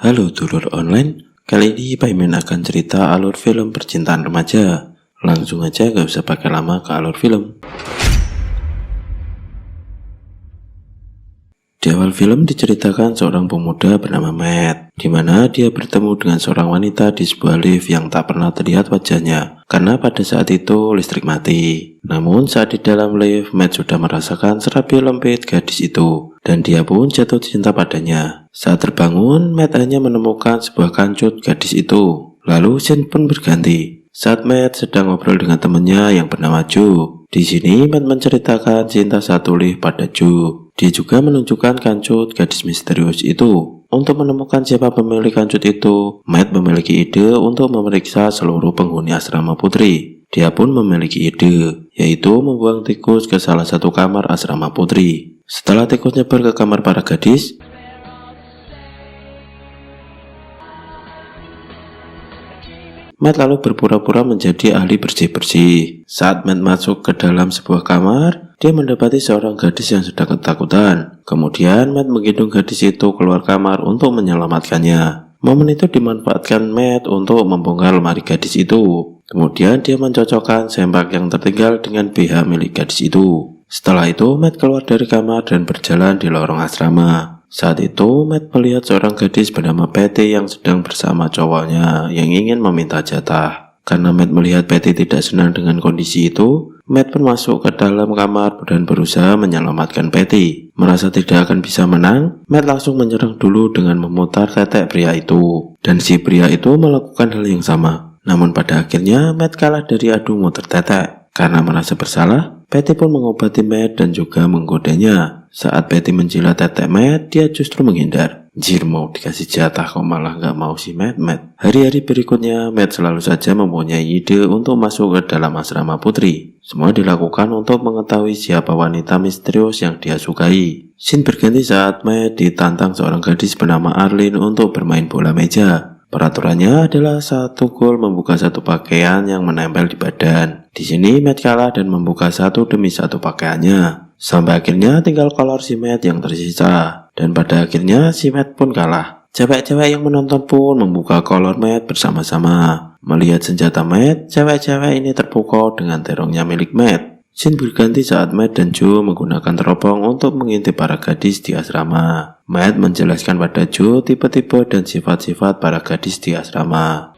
Halo dulur online, kali ini Paimin akan cerita alur film percintaan remaja. Langsung aja gak usah pakai lama ke alur film. Di awal film diceritakan seorang pemuda bernama Matt, di mana dia bertemu dengan seorang wanita di sebuah lift yang tak pernah terlihat wajahnya, karena pada saat itu listrik mati. Namun saat di dalam lift, Matt sudah merasakan serapi lembut gadis itu, dan dia pun jatuh cinta padanya. Saat terbangun, Matt hanya menemukan sebuah kancut gadis itu. Lalu scene pun berganti. Saat Matt sedang ngobrol dengan temannya yang bernama Joe. Di sini Matt menceritakan cinta satu lift pada Joe. Dia juga menunjukkan kancut gadis misterius itu. Untuk menemukan siapa pemilik kancut itu, Matt memiliki ide untuk memeriksa seluruh penghuni asrama putri. Dia pun memiliki ide, yaitu membuang tikus ke salah satu kamar asrama putri. Setelah tikus nyebar ke kamar para gadis, Matt lalu berpura-pura menjadi ahli bersih-bersih. Saat Matt masuk ke dalam sebuah kamar, dia mendapati seorang gadis yang sedang ketakutan. Kemudian Matt menggendong gadis itu keluar kamar untuk menyelamatkannya. Momen itu dimanfaatkan Matt untuk membongkar lemari gadis itu. Kemudian dia mencocokkan sempak yang tertinggal dengan BH milik gadis itu. Setelah itu Matt keluar dari kamar dan berjalan di lorong asrama. Saat itu, Matt melihat seorang gadis bernama Patty yang sedang bersama cowoknya yang ingin meminta jatah. Karena Matt melihat Patty tidak senang dengan kondisi itu, Matt pun masuk ke dalam kamar dan berusaha menyelamatkan Patty. Merasa tidak akan bisa menang, Matt langsung menyerang dulu dengan memutar tetek pria itu. Dan si pria itu melakukan hal yang sama. Namun pada akhirnya, Matt kalah dari adu muter tetek. Karena merasa bersalah, Patty pun mengobati Matt dan juga menggodanya. Saat Patty menjilat tetek Matt, dia justru menghindar. Jir, mau dikasih jatah kok malah gak mau si Matt. Hari-hari berikutnya, Matt selalu saja mempunyai ide untuk masuk ke dalam asrama putri. Semua dilakukan untuk mengetahui siapa wanita misterius yang dia sukai. Scene berganti saat Matt ditantang seorang gadis bernama Arlene untuk bermain bola meja. Peraturannya adalah satu gol membuka satu pakaian yang menempel di badan. Di sini Matt kalah dan membuka satu demi satu pakaiannya. Sampai akhirnya tinggal kolor si Matt yang tersisa. Dan pada akhirnya si Matt pun kalah. Cewek-cewek yang menonton pun membuka kolor Matt bersama-sama. Melihat senjata Matt, cewek-cewek ini terpukau dengan terongnya milik Matt. Scene berganti saat Matt dan Joe menggunakan teropong untuk mengintip para gadis di asrama. Matt menjelaskan pada Joe tipe-tipe dan sifat-sifat para gadis di asrama.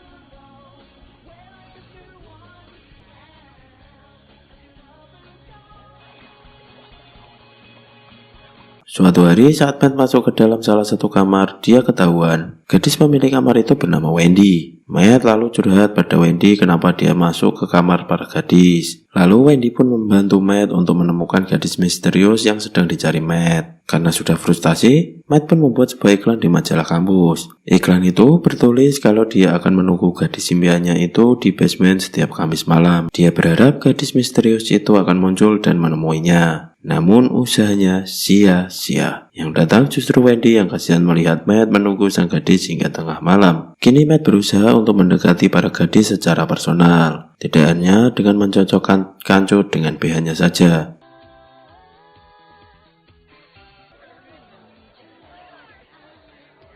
Suatu hari saat Matt masuk ke dalam salah satu kamar, dia ketahuan. Gadis pemilik kamar itu bernama Wendy. Matt lalu curhat pada Wendy kenapa dia masuk ke kamar para gadis. Lalu Wendy pun membantu Matt untuk menemukan gadis misterius yang sedang dicari Matt. Karena sudah frustasi, Matt pun membuat sebuah iklan di majalah kampus. Iklan itu bertulis kalau dia akan menunggu gadis impiannya itu di basement setiap Kamis malam. Dia berharap gadis misterius itu akan muncul dan menemuinya. Namun usahanya sia-sia. Yang datang justru Wendy yang kasihan melihat Matt menunggu sang gadis hingga tengah malam. Kini Matt berusaha untuk mendekati para gadis secara personal. Tidak hanya dengan mencocokkan kancut dengan BH-nya saja.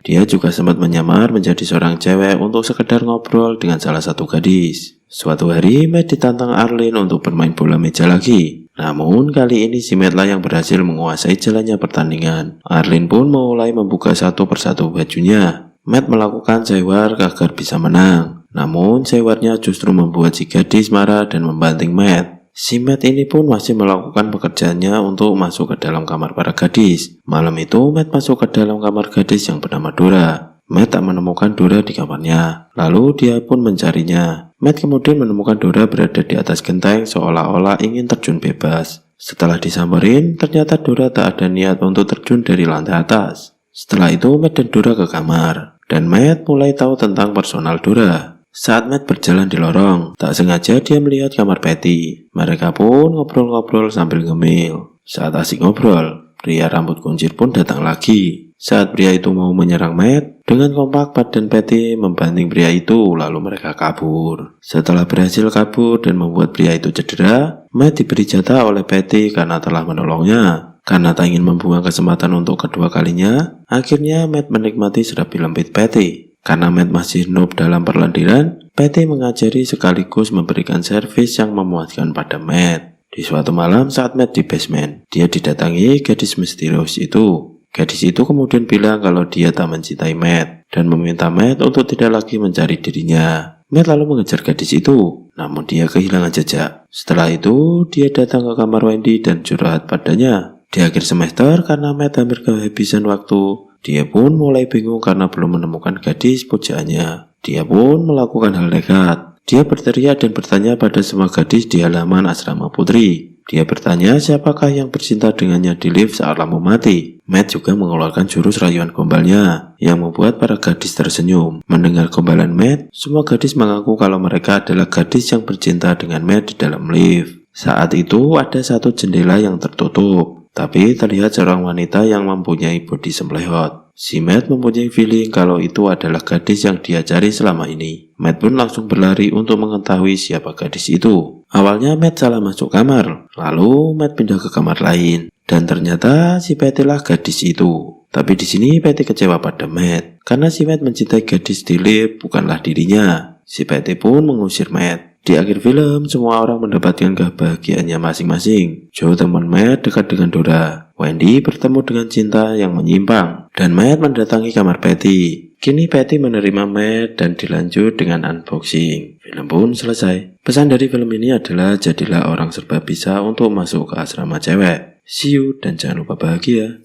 Dia juga sempat menyamar menjadi seorang cewek untuk sekedar ngobrol dengan salah satu gadis. Suatu hari Matt ditantang Arlene untuk bermain bola meja lagi. Namun kali ini si Matt lah yang berhasil menguasai jalannya pertandingan. Arlene pun mulai membuka satu persatu bajunya. Matt melakukan sewar agar bisa menang. Namun sewarnya justru membuat si gadis marah dan membanting Matt. Si Matt ini pun masih melakukan pekerjaannya untuk masuk ke dalam kamar para gadis. Malam itu Matt masuk ke dalam kamar gadis yang bernama Dora. Matt tak menemukan Dora di kamarnya. Lalu dia pun mencarinya. Matt kemudian menemukan Dora berada di atas genteng seolah-olah ingin terjun bebas. Setelah disamperin, ternyata Dora tak ada niat untuk terjun dari lantai atas. Setelah itu Matt dan Dora ke kamar. Dan Matt mulai tahu tentang personal Dora. Saat Matt berjalan di lorong, tak sengaja dia melihat kamar Patty. Mereka pun ngobrol-ngobrol sambil ngemil. Saat asik ngobrol, pria rambut kuncir pun datang lagi. Saat pria itu mau menyerang Matt, dengan kompak badan Patty membanting pria itu lalu mereka kabur. Setelah berhasil kabur dan membuat pria itu cedera, Matt diberi jatah oleh Patty karena telah menolongnya. Karena tak ingin membuang kesempatan untuk kedua kalinya, akhirnya Matt menikmati serabi lembut Patty. Karena Matt masih noob dalam perlendiran, Patty mengajari sekaligus memberikan servis yang memuaskan pada Matt. Di suatu malam saat Matt di basement, dia didatangi gadis misterius itu. Gadis itu kemudian bilang kalau dia tak mencintai Matt dan meminta Matt untuk tidak lagi mencari dirinya. Matt lalu mengejar gadis itu, namun dia kehilangan jejak. Setelah itu, dia datang ke kamar Wendy dan curhat padanya. Di akhir semester, karena Matt hampir kehabisan waktu, dia pun mulai bingung karena belum menemukan gadis pujaannya. Dia pun melakukan hal nekat. Dia berteriak dan bertanya pada semua gadis di halaman asrama putri. Dia bertanya siapakah yang bercinta dengannya di lift saat lampu mati. Matt juga mengeluarkan jurus rayuan gombalnya yang membuat para gadis tersenyum. Mendengar gombalan Matt, semua gadis mengaku kalau mereka adalah gadis yang bercinta dengan Matt di dalam lift. Saat itu ada satu jendela yang tertutup, tapi terlihat seorang wanita yang mempunyai bodi semplehot. Si Matt mempunyai feeling kalau itu adalah gadis yang dia cari selama ini. Matt pun langsung berlari untuk mengetahui siapa gadis itu. Awalnya Matt salah masuk kamar, lalu Matt pindah ke kamar lain. Dan ternyata si Patty lah gadis itu. Tapi di sini Patty kecewa pada Matt, karena si Matt mencintai gadis di lift bukanlah dirinya. Si Patty pun mengusir Matt. Di akhir film, semua orang mendapatkan kebahagiaannya masing-masing. Joe teman Matt dekat dengan Dora. Wendy bertemu dengan cinta yang menyimpang. Dan Matt mendatangi kamar Patty. Kini Patty menerima Matt dan dilanjut dengan unboxing. Film pun selesai. Pesan dari film ini adalah jadilah orang serba bisa untuk masuk ke asrama cewek. See you dan jangan lupa bahagia.